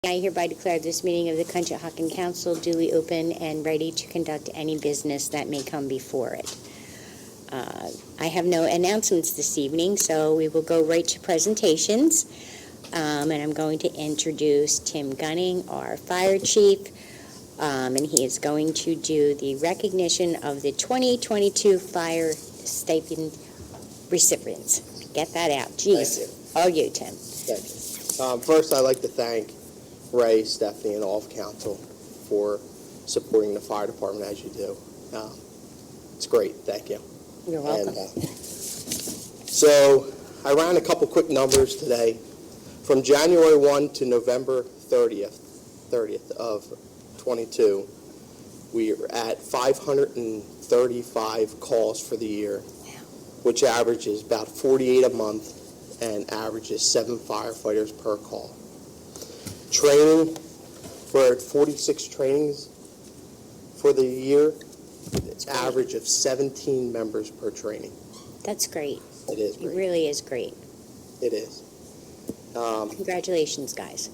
I hereby declare this meeting of the Conshohocken Council duly open and ready to conduct any business that may come before it. I have no announcements this evening, so we will go right to presentations. And I'm going to introduce Tim Gunning, our fire chief, and he is going to do the recognition of the 2022 fire stipend recipients. Get that out. Jeez. All you, Tim. Thank you. First, I'd like to thank Ray, Stephanie, and all of council for supporting the fire department as you do. It's great. Thank you. You're welcome. So I ran a couple quick numbers today. From January 1 to November 30th of 22, we are at 535 calls for the year, which averages about 48 a month and averages 7 firefighters per call. Training, we're at 46 trainings for the year. It's average of 17 members per training. That's great. It is great. It really is great. It is. Congratulations, guys.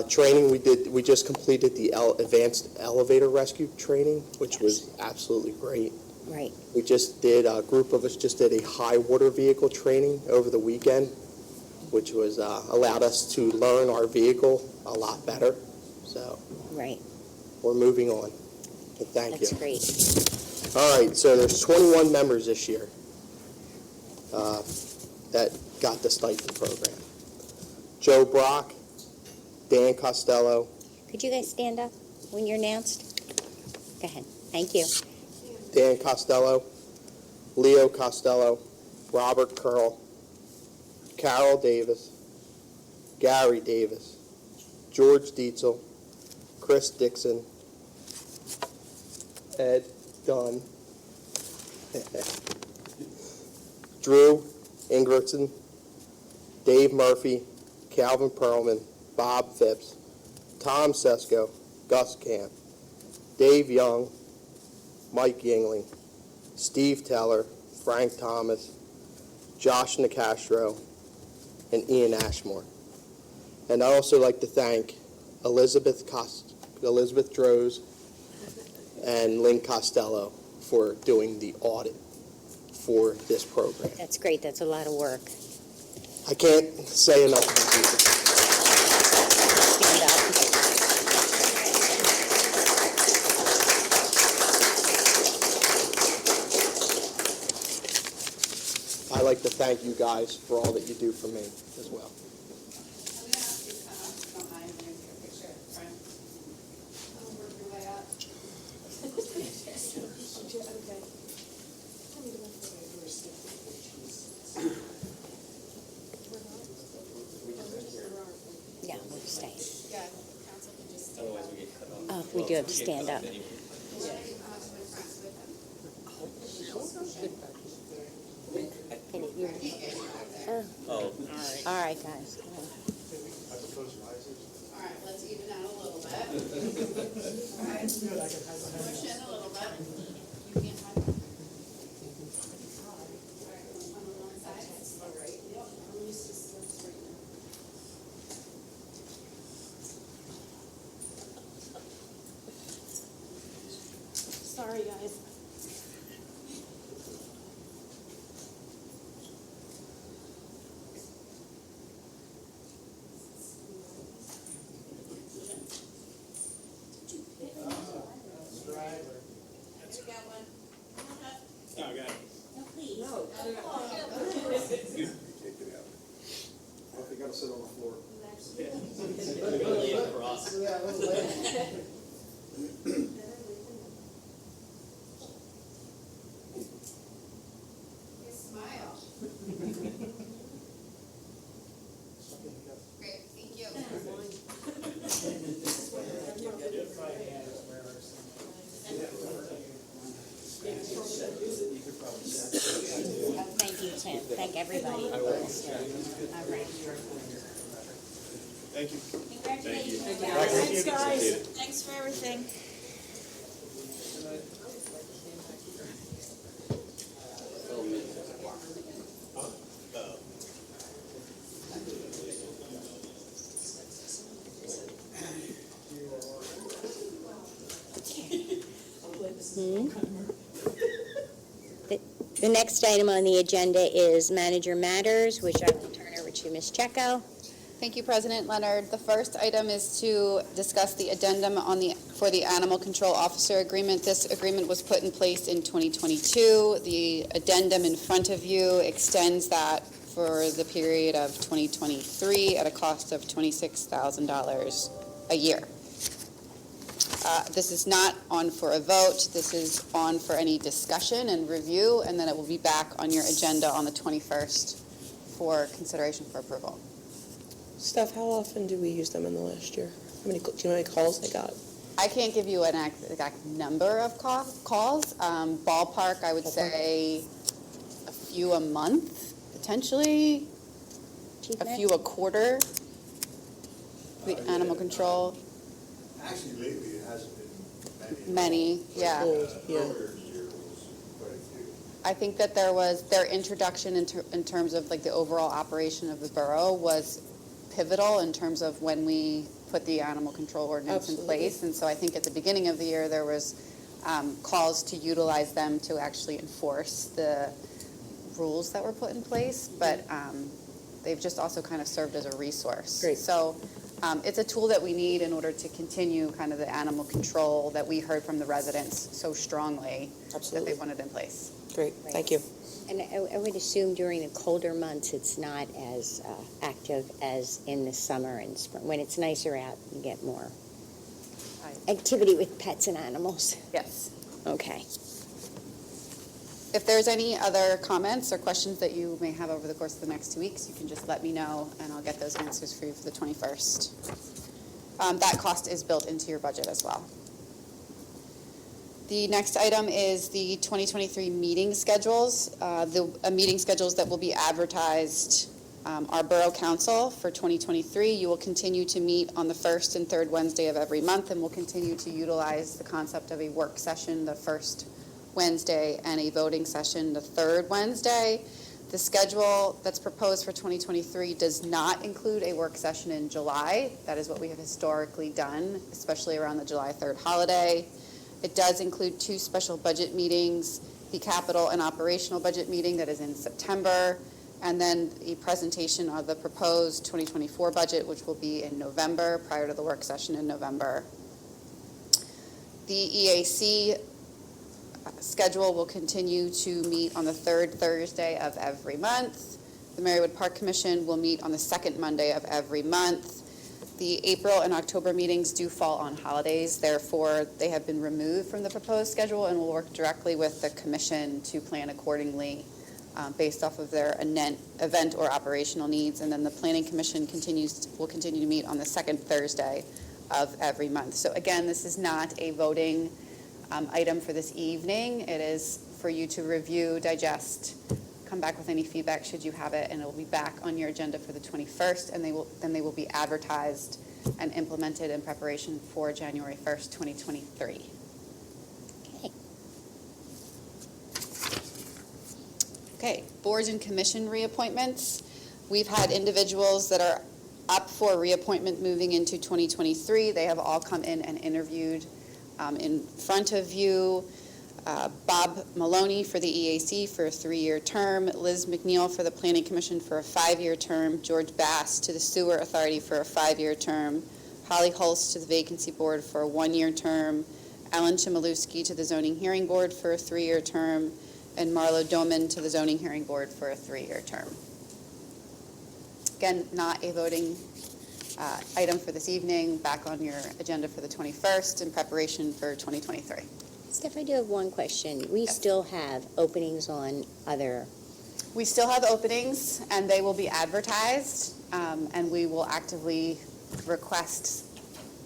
Training, we just completed the advanced elevator rescue training, which was absolutely great. Right. We just did, a group of us just did a high water vehicle training over the weekend, which was allowed us to learn our vehicle a lot better. So right. We're moving on. But thank you. That's great. All right, so there's 21 members this year that got the stipend program. Joe Brock, Dan Costello. Could you guys stand up when you're announced? Go ahead. Thank you. Dan Costello, Leo Costello, Robert Curl, Carol Davis, Gary Davis, George Dietzel, Chris Dixon, Ed Dunn, Drew Ingridson, Dave Murphy, Calvin Perlman, Bob Phipps, Tom Sesko, Gus Camp, Dave Young, Mike Yingling, Steve Teller, Frank Thomas, Josh Nicastro, and Ian Ashmore. And I'd also like to thank Elizabeth Droz and Lynn Costello for doing the audit for this program. That's great. That's a lot of work. I can't say enough to you. Stand up. I'd like to thank you guys for all that you do for me as well. I'm going to ask you to come up, if you don't mind, and take a picture at the front. I'll work your way up. Yeah, we'll stay. Yeah, council can just stay. Otherwise we get cut off. Oh, we do have to stand up. Oh, All right, guys. Come on. All right, let's even out a little bit. All right, push in a little bit. You can't hide. All right, on the one side. All right. Yep. I'm used to slips right now. Sorry, guys. Sit on the floor. lay across. Smile. Great, thank you. Thank you, Tim. Thank everybody. All right. Thank you. Congratulations. Thanks, guys. Thanks for everything. The next item on the agenda is Manager Matters, which I will turn over to Ms. Checo. Thank you, President Leonard. The first item is to discuss the addendum for the Animal Control Officer Agreement. This agreement was put in place in 2022. The addendum in front of you extends that for the period of 2023 at a cost of $26,000 a year. This is not on for a vote. This is on for any discussion and review, and then it will be back on your agenda on the 21st for consideration for approval. Steph, how often do we use them in the last year? Do you know how many calls they got? I can't give you an exact number of calls. Ballpark, I would say a few a month, potentially, Chief a Matt? few a quarter. The animal control, Actually, lately, it hasn't been many, yeah. Old, yeah. Earlier this year was quite a few. I think that there was, their introduction in terms of like the overall operation of the borough was pivotal in terms of when we put the animal control ordinance in Absolutely. place. And so I think at the beginning of the year, there was calls to utilize them to actually enforce the rules that were put in place. But they've just also kind of served as a resource. Great. So it's a tool that we need in order to continue kind of the animal control that we heard from the residents so strongly that Absolutely. they wanted in place. Great, thank you. And I would assume during the colder months, it's not as active as in the summer and spring. When it's nicer out, you get more activity with pets and animals. Yes. Okay. If there's any other comments or questions that you may have over the course of the next 2 weeks, you can just let me know, and I'll get those answers for you for the 21st. That cost is built into your budget as well. The next item is the 2023 meeting schedules. The meeting schedules that will be advertised are Borough Council for 2023. You will continue to meet on the first and third Wednesday of every month, and we'll continue to utilize the concept of a work session the first Wednesday and a voting session the third Wednesday. The schedule that's proposed for 2023 does not include a work session in July. That is what we have historically done, especially around the July 3rd holiday. It does include 2 special budget meetings, the capital and operational budget meeting that is in September, and then a presentation of the proposed 2024 budget, which will be in November, prior to the work session in November. The EAC schedule will continue to meet on the third Thursday of every month. The Marywood Park Commission will meet on the second Monday of every month. The April and October meetings do fall on holidays, therefore they have been removed from the proposed schedule and will work directly with the commission to plan accordingly based off of their event or operational needs. And then the Planning Commission will continue to meet on the second Thursday of every month. So again, this is not a voting item for this evening. It is for you to review, digest, come back with any feedback should you have it, and it will be back on your agenda for the 21st, and they will be advertised and implemented in preparation for January 1st, 2023. Okay, boards and commission reappointments. We've had individuals that are up for reappointment moving into 2023. They have all come in and interviewed in front of you. Bob Maloney for the EAC for a 3-year term, Liz McNeil for the Planning Commission for a 5-year term, George Bass to the Sewer Authority for a 5-year term, Holly Hulse to the Vacancy Board for a 1-year term, Alan Chmielewski to the Zoning Hearing Board for a 3-year term, and Marlo Doman to the Zoning Hearing Board for a 3-year term. Again, not a voting item for this evening, back on your agenda for the 21st in preparation for 2023. Steph, I do have one question. We still have openings on other... We still have openings, and they will be advertised, and we will actively request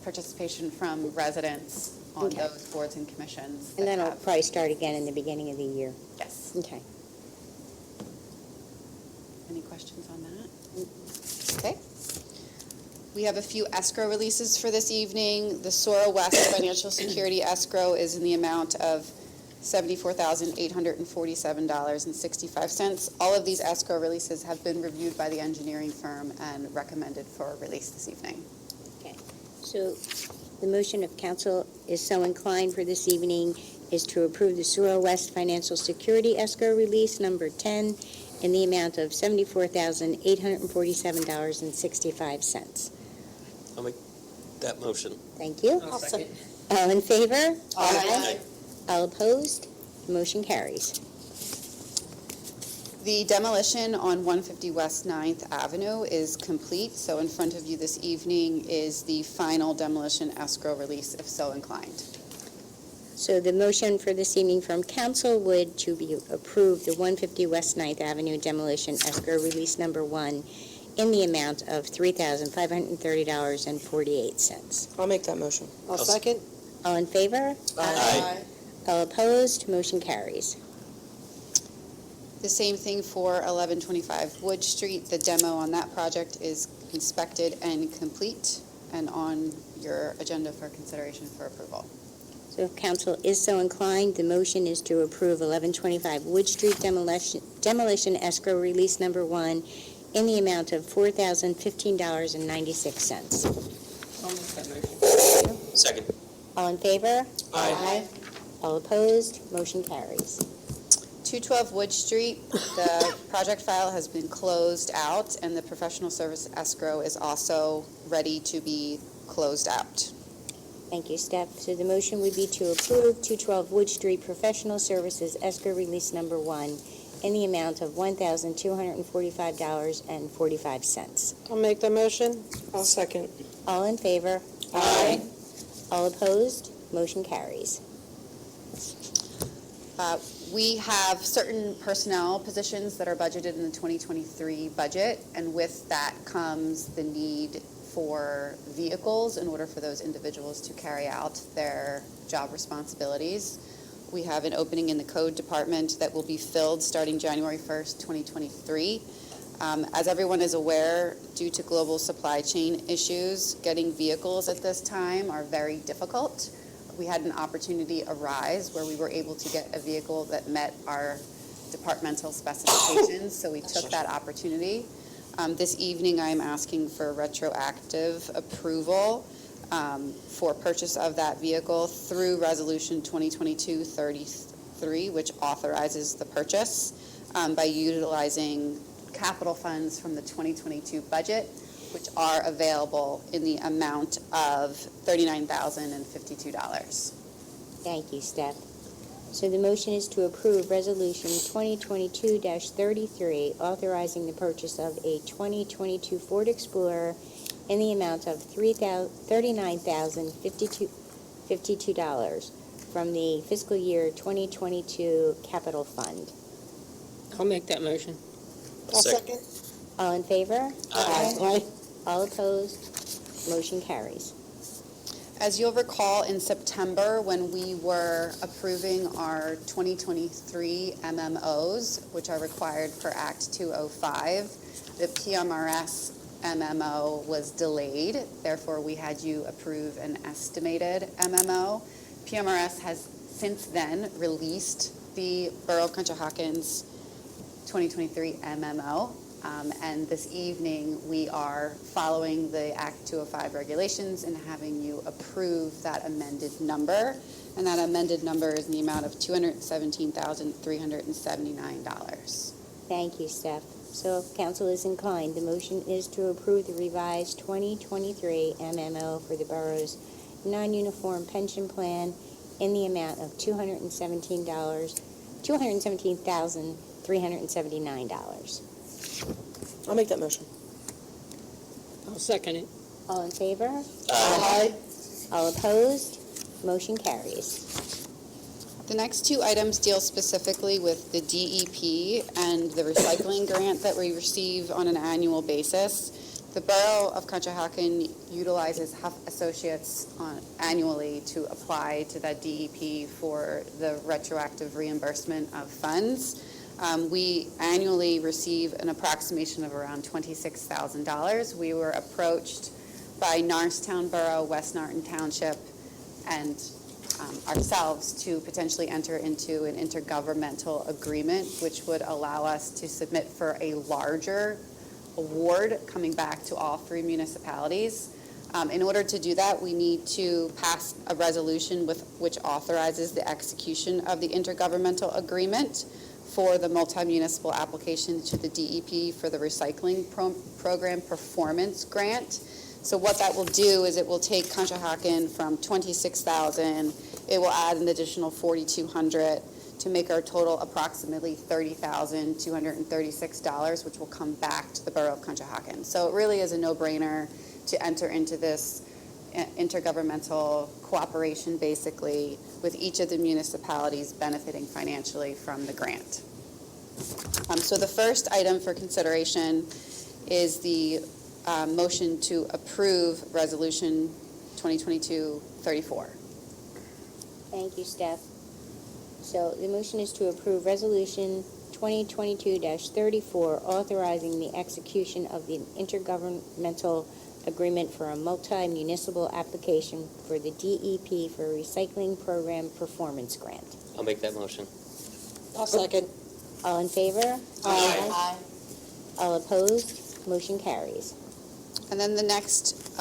participation from residents on Okay. those boards and commissions. And that then it'll have- probably start again in the beginning of the year. Yes. Okay. Any questions on that? Okay. We have a few escrow releases for this evening. The Sora West Financial Security escrow is in the amount of $74,847.65. All of these escrow releases have been reviewed by the engineering firm and recommended for release this evening. Okay. So the motion of council is so inclined for this evening is to approve the Sewer West Financial Security Escrow Release Number 10 in the amount of $74,847.65. I'll make that motion. Thank you. I'll second. All in favor? Aye. All opposed? Motion carries. The demolition on 150 West 9th Avenue is complete, so in front of you this evening is the final demolition escrow release, if so inclined. So the motion for this evening from council would to be approve the 150 West 9th Avenue demolition escrow release number 1 in the amount of $3,530.48. I'll make that motion. I'll second. All in favor? Aye. All opposed? Motion carries. The same thing for 1125 Wood Street. The demo on that project is inspected and complete and on your agenda for consideration for approval. So if council is so inclined, the motion is to approve 1125 Wood Street demolition escrow release number 1 in the amount of $4,015.96. I'll make that motion. Second. All in favor? Aye. All opposed? Motion carries. 212 Wood Street, the project file has been closed out and the professional service escrow is also ready to be closed out. Thank you, Steph. So the motion would be to approve 212 Wood Street Professional Services Escrow Release Number 1 in the amount of $1,245.45. I'll make the motion. I'll second. All in favor? Aye. All opposed? Motion carries. We have certain personnel positions that are budgeted in the 2023 budget, and with that comes the need for vehicles in order for those individuals to carry out their job responsibilities. We have an opening in the code department that will be filled starting January 1st, 2023. As everyone is aware, due to global supply chain issues, getting vehicles at this time are very difficult. We had an opportunity arise where we were able to get a vehicle that met our departmental specifications, so we took that opportunity. This evening, I am asking for retroactive approval for purchase of that vehicle through Resolution 2022-33, which authorizes the purchase by utilizing capital funds from the 2022 budget, which are available in the amount of $39,052. Thank you, Steph. So the motion is to approve Resolution 2022-33, authorizing the purchase of a 2022 Ford Explorer in the amount of $39,052 from the fiscal year 2022 capital fund. I'll make that motion. I'll second. All in favor? Aye. All opposed? Motion carries. As you'll recall, in September, when we were approving our 2023 MMOs, which are required for Act 205, the PMRS MMO was delayed. Therefore, we had you approve an estimated MMO. PMRS has since then released the Borough of Conshohocken's 2023 MMO. And this evening, we are following the Act 205 regulations and having you approve that amended number. And that amended number is in the amount of $217,379. Thank you, Steph. So if council is inclined, the motion is to approve the revised 2023 MMO for the borough's non-uniform pension plan in the amount of $217,379. I'll make that motion. I'll second it. All in favor? Aye. All opposed? Motion carries. The next two items deal specifically with the DEP and the recycling grant that we receive on an annual basis. The Borough of Conshohocken utilizes Huff Associates annually to apply to that DEP for the retroactive reimbursement of funds. We annually receive an approximation of around $26,000. We were approached by Norristown Borough, West Norton Township, and ourselves to potentially enter into an intergovernmental agreement, which would allow us to submit for a larger award coming back to all three municipalities. In order to do that, we need to pass a resolution which authorizes the execution of the intergovernmental agreement for the multi-municipal application to the DEP for the recycling program performance grant. So what that will do is it will take Conshohocken from $26,000, it will add an additional $4,200 to make our total approximately $30,236, which will come back to the Borough of Conshohocken. So it really is a no-brainer to enter into this intergovernmental cooperation, basically, with each of the municipalities benefiting financially from the grant. So the first item for consideration is the motion to approve Resolution 2022-34. Thank you, Steph. So the motion is to approve Resolution 2022-34, authorizing the execution of the intergovernmental agreement for a multi-municipal application for the DEP for Recycling Program Performance Grant. I'll make that motion. I'll second. All in favor? Aye. All opposed? Motion carries. And then the next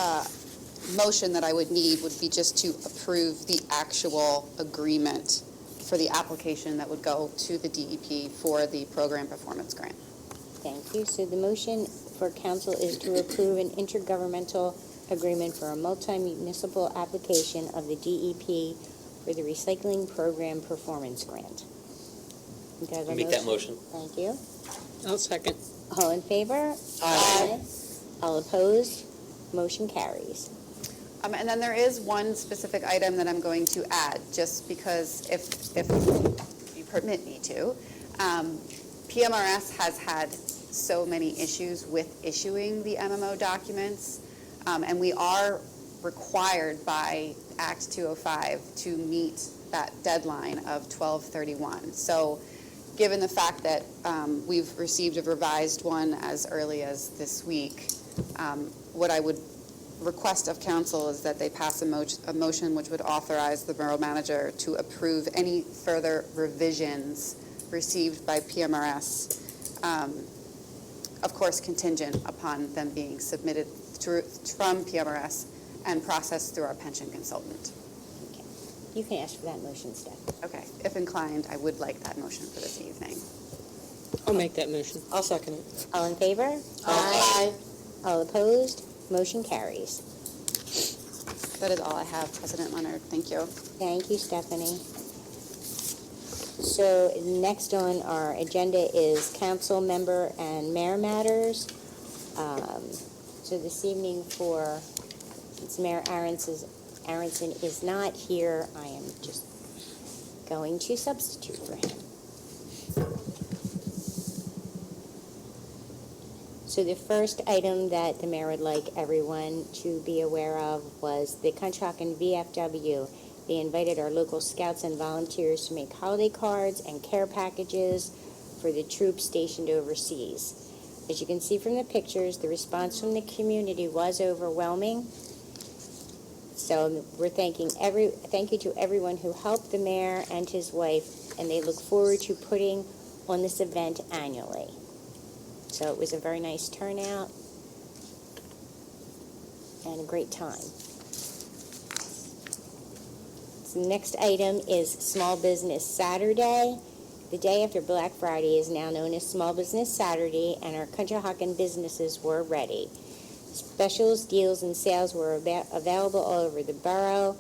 motion that I would need would be just to approve the actual agreement for the application that would go to the DEP for the program performance grant. Thank you. So the motion for council is to approve an intergovernmental agreement for a multi-municipal application of the DEP for the Recycling Program Performance Grant. Do I have a I'll make that motion. Thank you. I'll second. All in favor? Aye. All opposed? Motion carries. And then there is one specific item that I'm going to add, just because if you permit me to. PMRS has had so many issues with issuing the MMO documents, and we are required by Act 205 to meet that deadline of 12/31. So given the fact that we've received a revised one as early as this week, what I would request of council is that they pass a motion which would authorize the borough manager to approve any further revisions received by PMRS, of course contingent upon them being submitted from PMRS and processed through our pension consultant. Okay. You can ask for that motion, Steph. Okay, if inclined, I would like that motion for this evening. I'll make that motion. I'll second it. All in favor? Aye. All opposed? Motion carries. That is all I have, President Leonard. Thank you. Thank you, Stephanie. So next on our agenda is council member and mayor matters. So this evening since Mayor Aronson is not here, I am just going to substitute for him. So the first item that the mayor would like everyone to be aware of was the Conshohocken VFW. They invited our local scouts and volunteers to make holiday cards and care packages for the troops stationed overseas. As you can see from the pictures, the response from the community was overwhelming. So we're thank you to everyone who helped the mayor and his wife, and they look forward to putting on this event annually. So it was a very nice turnout and a great time. So the next item is Small Business Saturday. The day after Black Friday is now known as Small Business Saturday, and our Conshohocken businesses were ready. Specials, deals, and sales were available all over the borough.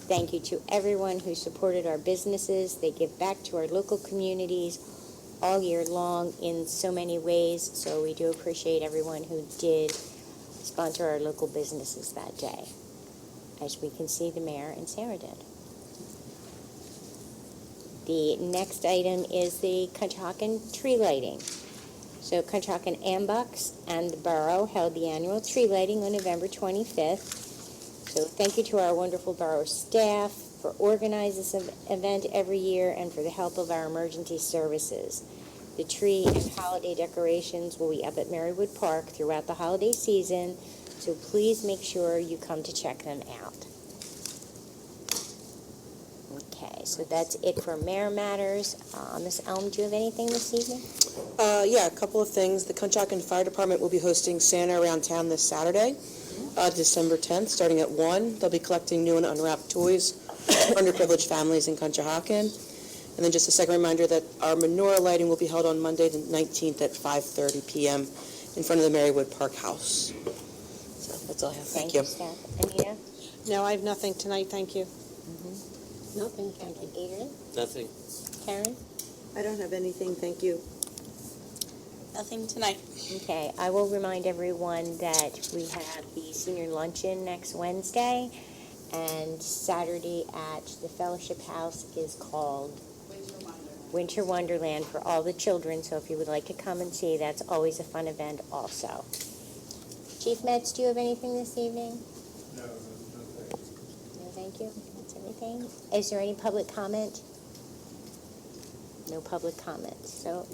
Thank you to everyone who supported our businesses. They give back to our local communities all year long in so many ways, so we do appreciate everyone who did sponsor our local businesses that day, as we can see the mayor and Sarah did. The next item is the Conshohocken tree lighting. So Conshohocken Ambucks and the borough held the annual tree lighting on November 25th. So thank you to our wonderful borough staff for organizing this event every year and for the help of our emergency services. The tree and holiday decorations will be up at Marywood Park throughout the holiday season, so please make sure you come to check them out. Okay, so that's it for Mayor Matters. Ms. Elm, do you have anything this evening? Yeah, a couple of things. The Conshohocken Fire Department will be hosting Santa around town this Saturday. December 10th, starting at 1. They'll be collecting new and unwrapped toys for underprivileged families in Conshohocken. And then just a second reminder that our menorah lighting will be held on Monday, the 19th at 5:30 p.m. in front of the Marywood Park House. So that's all I have. Thank you. Staff. Anita? No, I have nothing tonight, thank you. Nothing, thank you. Adrian? Nothing. Karen? I don't have anything, thank you. Nothing tonight. Okay, I will remind everyone that we have the senior luncheon next Wednesday, and Saturday at the Fellowship House is called Winter Wonderland for all the children, so if you would like to come and see, that's always a fun event also. Chief Metz, do you have anything this evening? No, no, thanks. No, thank you. That's everything. Is there any public comment? No public comment, so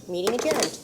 meeting adjourned.